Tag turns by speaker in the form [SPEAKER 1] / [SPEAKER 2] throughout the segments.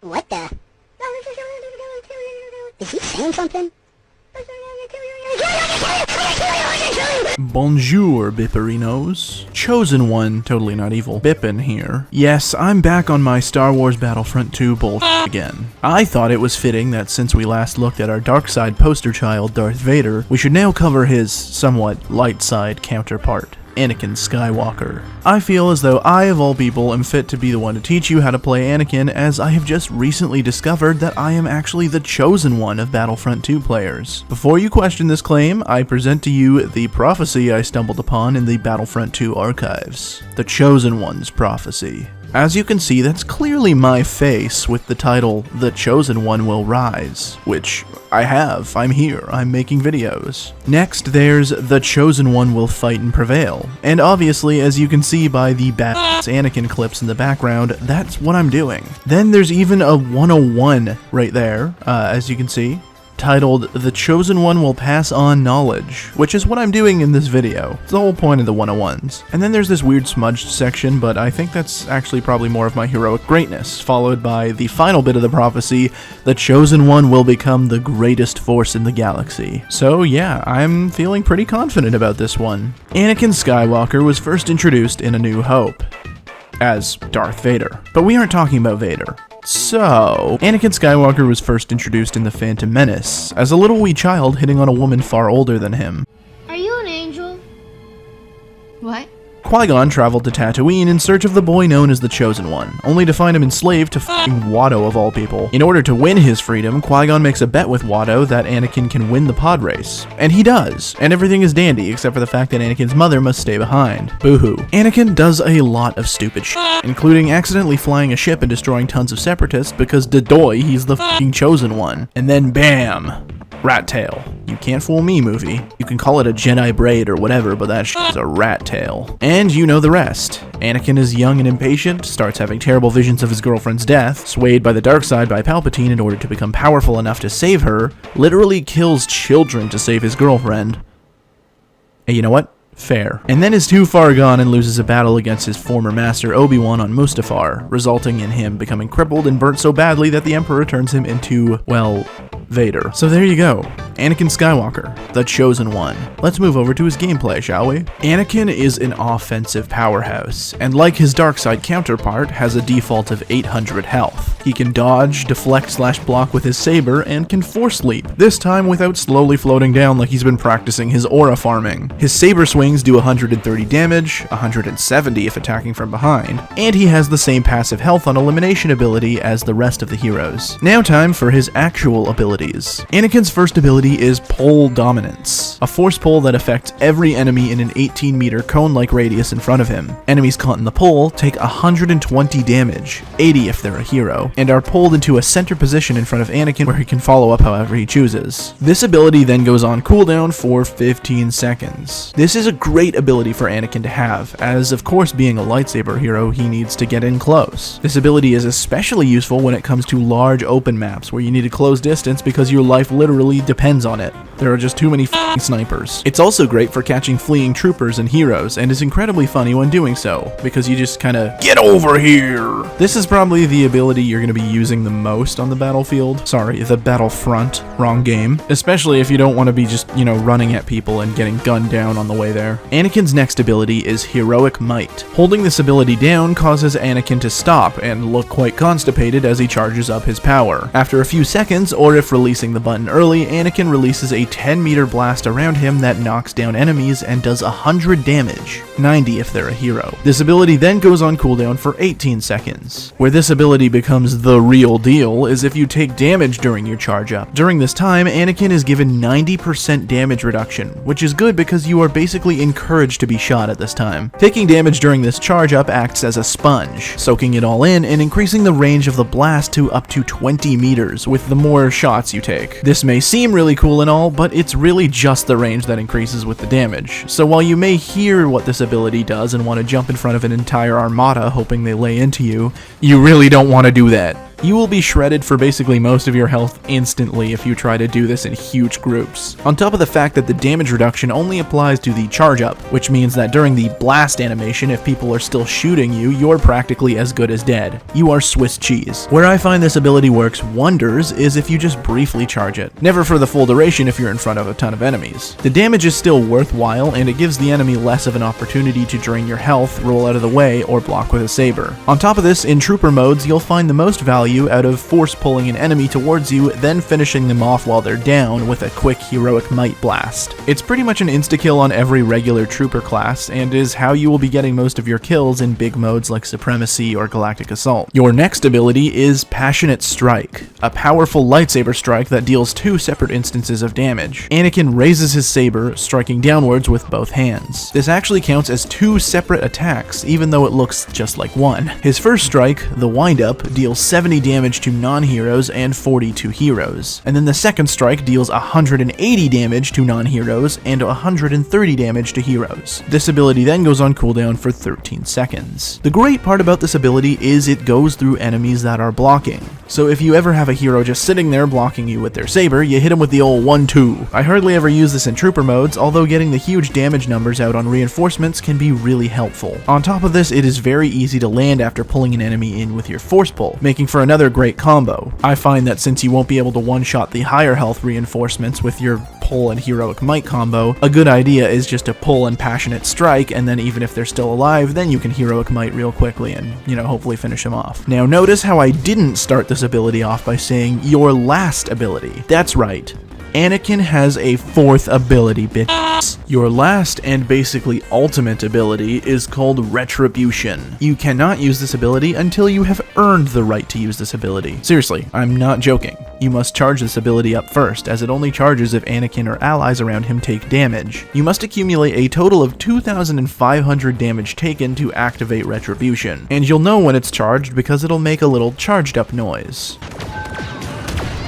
[SPEAKER 1] What the? Is he saying something?
[SPEAKER 2] Bonjour, Bipperinos. Chosen One, totally not evil. Bippin here. Yes, I'm back on my Star Wars Battlefront 2 bullshit again. I thought it was fitting that since we last looked at our dark side poster child, Darth Vader, we should now cover his somewhat light side counterpart, Anakin Skywalker. I feel as though I, of all people, am fit to be the one to teach you how to play Anakin, as I have just recently discovered that I am actually the chosen one of Battlefront 2 players. Before you question this claim, I present to you the prophecy I stumbled upon in the Battlefront 2 archives. The Chosen One's prophecy. As you can see, that's clearly my face with the title, The Chosen One Will Rise, which I have. I'm here. I'm making videos. Next, there's The Chosen One Will Fight and Prevail. And obviously, as you can see by the badass Anakin clips in the background, that's what I'm doing. Then there's even a 101 right there, as you can see, titled The Chosen One Will Pass On Knowledge, which is what I'm doing in this video. It's the whole point of the 101s. And then there's this weird smudged section, but I think that's actually probably more of my heroic greatness, followed by the final bit of the prophecy, The Chosen One will become the greatest force in the galaxy. So yeah, I'm feeling pretty confident about this one. Anakin Skywalker was first introduced in A New Hope as Darth Vader, but we aren't talking about Vader. So, Anakin Skywalker was first introduced in The Phantom Menace, as a little wee child hitting on a woman far older than him.
[SPEAKER 3] Are you an angel? What?
[SPEAKER 2] Qui-Gon traveled to Tatooine in search of the boy known as the Chosen One, only to find him enslaved to f***ing Watto of all people. In order to win his freedom, Qui-Gon makes a bet with Watto that Anakin can win the pod race. And he does, and everything is dandy except for the fact that Anakin's mother must stay behind. Boo-hoo. Anakin does a lot of stupid shit, including accidentally flying a ship and destroying tons of separatists because dadoy, he's the f***ing Chosen One. And then bam! Rat tail. You can't fool me, movie. You can call it a Jedi braid or whatever, but that shit is a rat tail. And you know the rest. Anakin is young and impatient, starts having terrible visions of his girlfriend's death, swayed by the dark side by Palpatine in order to become powerful enough to save her, literally kills children to save his girlfriend. And you know what? Fair. And then is too far gone and loses a battle against his former master Obi-Wan on Mustafar, resulting in him becoming crippled and burnt so badly that the Emperor turns him into, well, Vader. So there you go. Anakin Skywalker, the Chosen One. Let's move over to his gameplay, shall we? Anakin is an offensive powerhouse, and like his dark side counterpart, has a default of 800 health. He can dodge, deflect/block with his saber, and can force leap, this time without slowly floating down like he's been practicing his aura farming. His saber swings do 130 damage, 170 if attacking from behind, and he has the same passive health on elimination ability as the rest of the heroes. Now time for his actual abilities. Anakin's first ability is Pole Dominance, a force pole that affects every enemy in an 18-meter cone-like radius in front of him. Enemies caught in the pole take 120 damage, 80 if they're a hero, and are pulled into a center position in front of Anakin where he can follow up however he chooses. This ability then goes on cooldown for 15 seconds. This is a great ability for Anakin to have, as of course being a lightsaber hero, he needs to get in close. This ability is especially useful when it comes to large open maps where you need a close distance because your life literally depends on it. There are just too many f***ing snipers. It's also great for catching fleeing troopers and heroes, and is incredibly funny when doing so, because you just kinda get over here! This is probably the ability you're gonna be using the most on the battlefield. Sorry, the Battlefront. Wrong game. Especially if you don't want to be just, you know, running at people and getting gunned down on the way there. Anakin's next ability is Heroic Might. Holding this ability down causes Anakin to stop and look quite constipated as he charges up his power. After a few seconds, or if releasing the button early, Anakin releases a 10-meter blast around him that knocks down enemies and does 100 damage, 90 if they're a hero. This ability then goes on cooldown for 18 seconds. Where this ability becomes the real deal is if you take damage during your charge up. During this time, Anakin is given 90% damage reduction, which is good because you are basically encouraged to be shot at this time. Taking damage during this charge up acts as a sponge, soaking it all in and increasing the range of the blast to up to 20 meters with the more shots you take. This may seem really cool and all, but it's really just the range that increases with the damage. So while you may hear what this ability does and want to jump in front of an entire armada hoping they lay into you, you really don't want to do that. You will be shredded for basically most of your health instantly if you try to do this in huge groups. On top of the fact that the damage reduction only applies to the charge up, which means that during the blast animation, if people are still shooting you, you're practically as good as dead. You are Swiss cheese. Where I find this ability works wonders is if you just briefly charge it. Never for the full duration if you're in front of a ton of enemies. The damage is still worthwhile, and it gives the enemy less of an opportunity to drain your health, roll out of the way, or block with a saber. On top of this, in trooper modes, you'll find the most value out of force pulling an enemy towards you, then finishing them off while they're down with a quick heroic might blast. It's pretty much an insta-kill on every regular trooper class, and is how you will be getting most of your kills in big modes like Supremacy or Galactic Assault. Your next ability is Passionate Strike, a powerful lightsaber strike that deals 2 separate instances of damage. Anakin raises his saber, striking downwards with both hands. This actually counts as 2 separate attacks, even though it looks just like one. His first strike, the wind-up, deals 70 damage to non-heroes and 40 to heroes. And then the second strike deals 180 damage to non-heroes and 130 damage to heroes. This ability then goes on cooldown for 13 seconds. The great part about this ability is it goes through enemies that are blocking. So if you ever have a hero just sitting there blocking you with their saber, you hit him with the old 1-2. I hardly ever use this in trooper modes, although getting the huge damage numbers out on reinforcements can be really helpful. On top of this, it is very easy to land after pulling an enemy in with your force pull, making for another great combo. I find that since you won't be able to one-shot the higher health reinforcements with your pull and heroic might combo, a good idea is just to pull and passionate strike, and then even if they're still alive, then you can heroic might real quickly and, hopefully finish them off. Now notice how I didn't start this ability off by saying your last ability. That's right. Anakin has a 4th ability, bitches. Your last and basically ultimate ability is called Retribution. You cannot use this ability until you have earned the right to use this ability. Seriously, I'm not joking. You must charge this ability up first, as it only charges if Anakin or allies around him take damage. You must accumulate a total of 2,500 damage taken to activate Retribution, and you'll know when it's charged because it'll make a little charged up noise.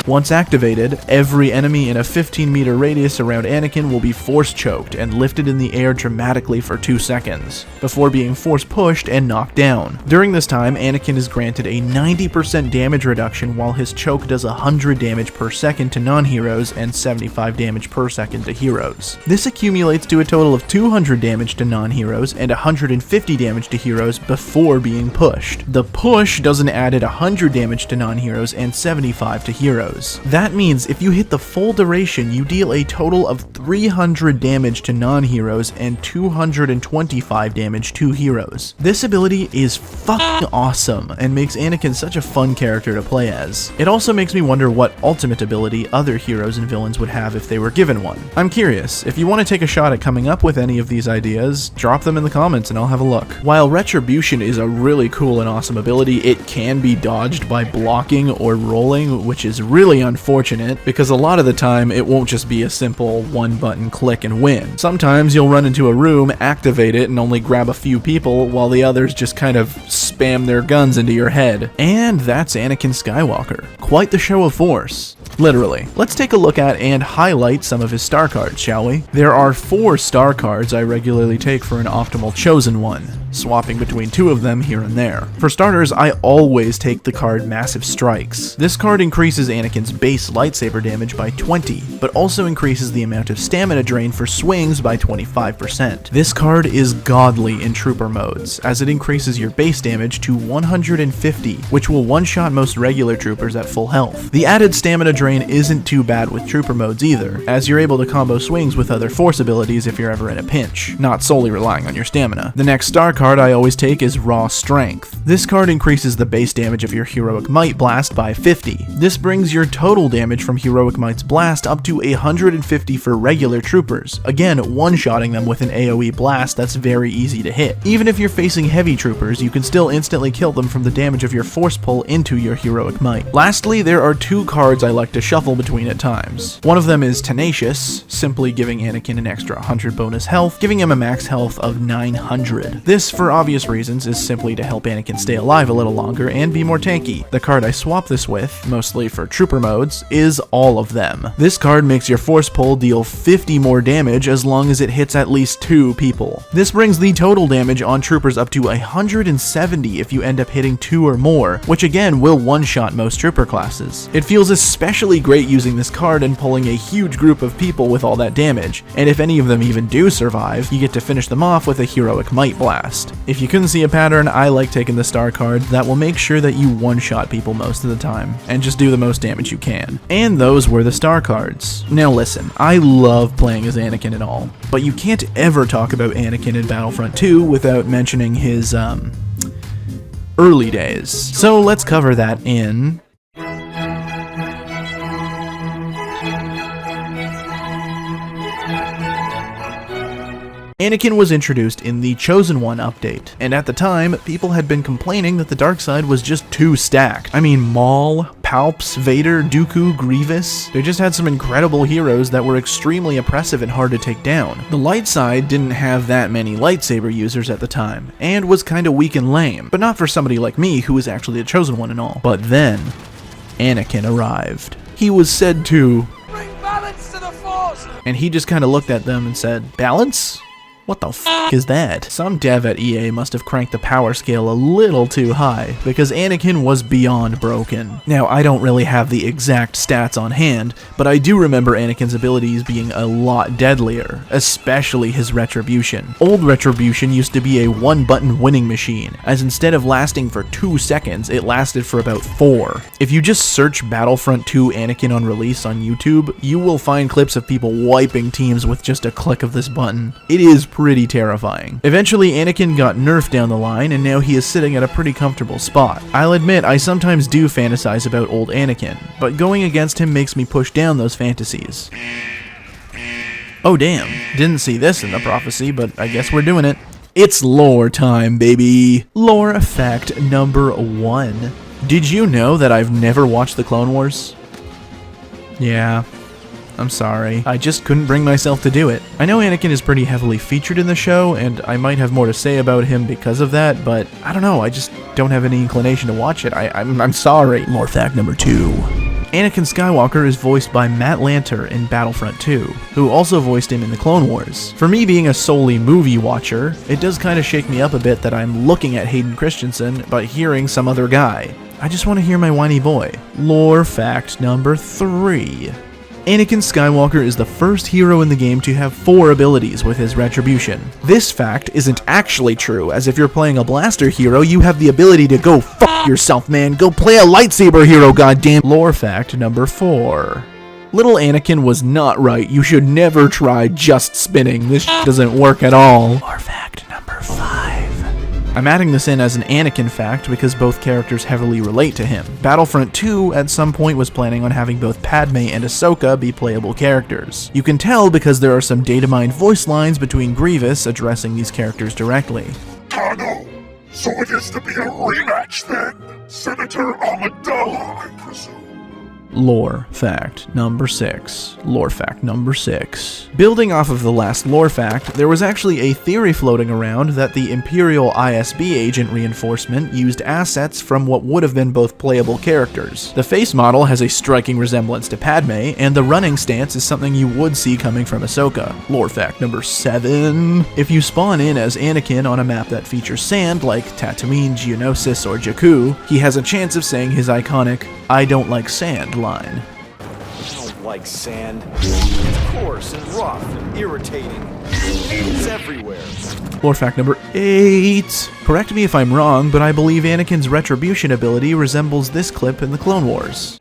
[SPEAKER 2] Once activated, every enemy in a 15-meter radius around Anakin will be force choked and lifted in the air dramatically for 2 seconds, before being force pushed and knocked down. During this time, Anakin is granted a 90% damage reduction while his choke does 100 damage per second to non-heroes and 75 damage per second to heroes. This accumulates to a total of 200 damage to non-heroes and 150 damage to heroes before being pushed. The push does an added 100 damage to non-heroes and 75 to heroes. That means if you hit the full duration, you deal a total of 300 damage to non-heroes and 225 damage to heroes. This ability is fucking awesome and makes Anakin such a fun character to play as. It also makes me wonder what ultimate ability other heroes and villains would have if they were given one. I'm curious. If you want to take a shot at coming up with any of these ideas, drop them in the comments and I'll have a look. While Retribution is a really cool and awesome ability, it can be dodged by blocking or rolling, which is really unfortunate because a lot of the time it won't just be a simple one button click and win. Sometimes you'll run into a room, activate it, and only grab a few people while the others just kind of spam their guns into your head. And that's Anakin Skywalker. Quite the show of force. Literally. Let's take a look at and highlight some of his star cards, shall we? There are 4 star cards I regularly take for an optimal chosen one, swapping between 2 of them here and there. For starters, I always take the card Massive Strikes. This card increases Anakin's base lightsaber damage by 20, but also increases the amount of stamina drain for swings by 25%. This card is godly in trooper modes, as it increases your base damage to 150, which will one-shot most regular troopers at full health. The added stamina drain isn't too bad with trooper modes either, as you're able to combo swings with other force abilities if you're ever in a pinch, not solely relying on your stamina. The next star card I always take is Raw Strength. This card increases the base damage of your Heroic Might blast by 50. This brings your total damage from Heroic Might's blast up to 150 for regular troopers, again one-shotting them with an AoE blast that's very easy to hit. Even if you're facing heavy troopers, you can still instantly kill them from the damage of your force pull into your Heroic Might. Lastly, there are 2 cards I like to to shuffle between at times. One of them is Tenacious, simply giving Anakin an extra 100 bonus health, giving him a max health of 900. This, for obvious reasons, is simply to help Anakin stay alive a little longer and be more tanky. The card I swap this with, mostly for trooper modes, is All of Them. This card makes your force pull deal 50 more damage as long as it hits at least 2 people. This brings the total damage on troopers up to 170 if you end up hitting 2 or more, which again will one-shot most trooper classes. It feels especially great using this card and pulling a huge group of people with all that damage, and if any of them even do survive, you get to finish them off with a heroic might blast. If you couldn't see a pattern, I like taking the star card that will make sure that you one-shot people most of the time, and just do the most damage you can. And those were the star cards. Now listen, I love playing as Anakin and all, but you can't ever talk about Anakin in Battlefront 2 without mentioning his, early days. So let's cover that in... Anakin was introduced in the Chosen One update, and at the time, people had been complaining that the dark side was just too stacked. I mean, Maul, Palps, Vader, Dooku, Grievous, they just had some incredible heroes that were extremely oppressive and hard to take down. The light side didn't have that many lightsaber users at the time, and was kinda weak and lame, but not for somebody like me who was actually the Chosen One and all. But then, Anakin arrived. He was said to bring balance to the Force! And he just kinda looked at them and said, balance? What the f is that? Some dev at EA must have cranked the power scale a little too high, because Anakin was beyond broken. Now, I don't really have the exact stats on hand, but I do remember Anakin's abilities being a lot deadlier, especially his Retribution. Old Retribution used to be a one-button winning machine, as instead of lasting for 2 seconds, it lasted for about 4. If you just search Battlefront 2 Anakin on release on YouTube, you will find clips of people wiping teams with just a click of this button. It is pretty terrifying. Eventually, Anakin got nerfed down the line, and now he is sitting at a pretty comfortable spot. I'll admit, I sometimes do fantasize about old Anakin, but going against him makes me push down those fantasies. Oh damn, didn't see this in the prophecy, but I guess we're doing it. It's lore time, baby! Lore fact number 1. Did you know that I've never watched the Clone Wars? Yeah. I'm sorry. I just couldn't bring myself to do it. I know Anakin is pretty heavily featured in the show, and I might have more to say about him because of that, but I don't know, I just don't have any inclination to watch it. I'm sorry. Lore fact number 2. Anakin Skywalker is voiced by Matt Lanter in Battlefront 2, who also voiced him in the Clone Wars. For me being a solely movie watcher, it does kind of shake me up a bit that I'm looking at Hayden Christensen, but hearing some other guy. I just want to hear my whiny boy. Lore fact number 3. Anakin Skywalker is the first hero in the game to have 4 abilities with his Retribution. This fact isn't actually true, as if you're playing a blaster hero, you have the ability to go f*** yourself, man. Go play a lightsaber hero, goddamn. Lore fact number 4. Little Anakin was not right. You should never try just spinning. This doesn't work at all. Lore fact number 5. I'm adding this in as an Anakin fact because both characters heavily relate to him. Battlefront 2 at some point was planning on having both Padme and Ahsoka be playable characters. You can tell because there are some data-mined voice lines between Grievous addressing these characters directly.
[SPEAKER 1] Tano, so it is to be a rematch then? Senator Amidala, I presume.
[SPEAKER 2] Lore fact number 6. Lore fact number 6. Building off of the last lore fact, there was actually a theory floating around that the Imperial ISB agent reinforcement used assets from what would have been both playable characters. The face model has a striking resemblance to Padme, and the running stance is something you would see coming from Ahsoka. Lore fact number 7. If you spawn in as Anakin on a map that features sand like Tatooine, Geonosis, or Jakku, he has a chance of saying his iconic, "I don't like sand" line.
[SPEAKER 4] I don't like sand. It's coarse and rough and irritating. It's everywhere.
[SPEAKER 2] Lore fact number 8. Correct me if I'm wrong, but I believe Anakin's Retribution ability resembles this clip in the Clone Wars.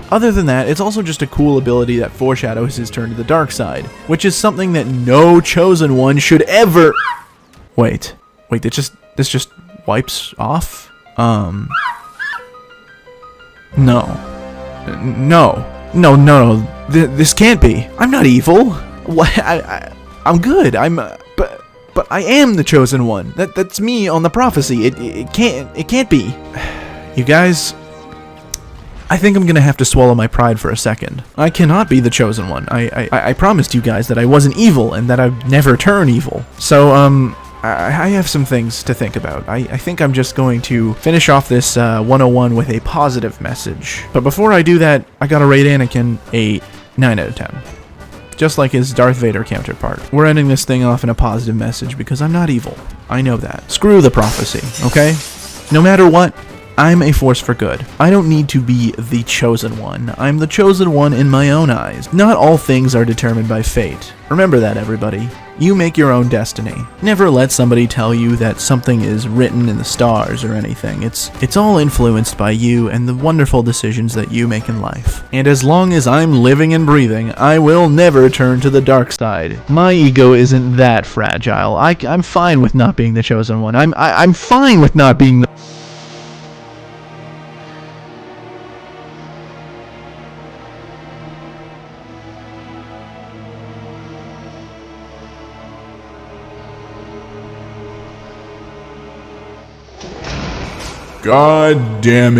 [SPEAKER 2] Other than that, it's also just a cool ability that foreshadows his turn to the dark side, which is something that no Chosen One should ever... Wait, this just wipes off? No. This can't be. I'm not evil. What? I'm good. But But I am the chosen one. That's me on the prophecy. It can't be. You guys, I think I'm gonna have to swallow my pride for a second. I cannot be the chosen one. I promised you guys that I wasn't evil and that I'd never turn evil. So, I have some things to think about. I think I'm just going to finish off this 101 with a positive message. But before I do that, I gotta rate Anakin a 9 out of 10. Just like his Darth Vader counterpart. We're ending this thing off in a positive message because I'm not evil. I know that. Screw the prophecy, okay? No matter what, I'm a force for good. I don't need to be the chosen one. I'm the chosen one in my own eyes. Not all things are determined by fate. Remember that, everybody. You make your own destiny. Never let somebody tell you that something is written in the stars or anything. It's all influenced by you and the wonderful decisions that you make in life. And as long as I'm living and breathing, I will never turn to the dark side. My ego isn't that fragile. I'm fine with not being the chosen one. I'm fine with not being the...
[SPEAKER 1] God damn it.